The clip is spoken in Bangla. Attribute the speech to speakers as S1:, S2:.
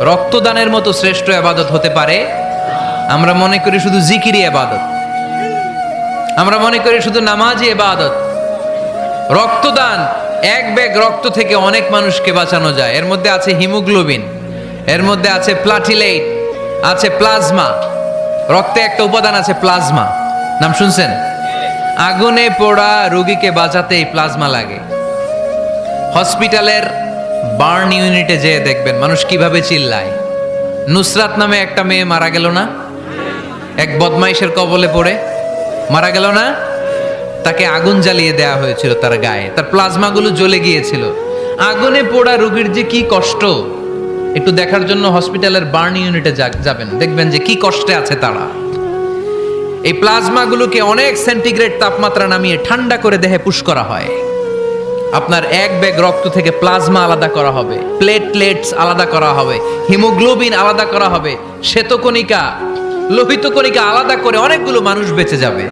S1: রক্তদানের মতো শ্রেষ্ঠ ইবাদত হতে পারে? আমরা মনে করি শুধু জিকিরই ইবাদত, আমরা মনে করি শুধু নামাজই ইবাদত। রক্তদান, এক ব্যাগ রক্ত থেকে অনেক মানুষকে বাঁচানো যায়। এর মধ্যে আছে হিমোগ্লোবিন, এর মধ্যে আছে প্লাটিলেট, আছে প্লাজমা। রক্তে একটা উপাদান আছে প্লাজমা, নাম শুনছেন? আগুনে পোড়া রোগীকে বাঁচাতে এই প্লাজমা লাগে। হসপিটালের বার্ন ইউনিটে যেয়ে দেখবেন মানুষ কিভাবে চিল্লায়। নুসরাত নামে একটা মেয়ে মারা গেল না, এক বদমাইশের কবলে পড়ে মারা গেল না? তাকে আগুন জ্বালিয়ে দেয়া হয়েছিল তার গায়ে, তার প্লাজমাগুলো জ্বলে গিয়েছিল। আগুনে পোড়া রোগীর যে কি কষ্ট, একটু দেখার জন্য হসপিটালের বার্ন ইউনিটে যাবেন, দেখবেন যে কি কষ্টে আছে তারা। এই প্লাজমাগুলোকে অনেক সেন্টিগ্রেড তাপমাত্রা নামিয়ে ঠান্ডা করে দেহে পুশ করা হয়। আপনার এক ব্যাগ রক্ত থেকে প্লাজমা আলাদা করা হবে, প্লেটলেটস আলাদা করা হবে, হিমোগ্লোবিন আলাদা করা হবে, শ্বেতকণিকা, লোহিত কণিকা আলাদা করে অনেকগুলো মানুষ বেঁচে যাবে।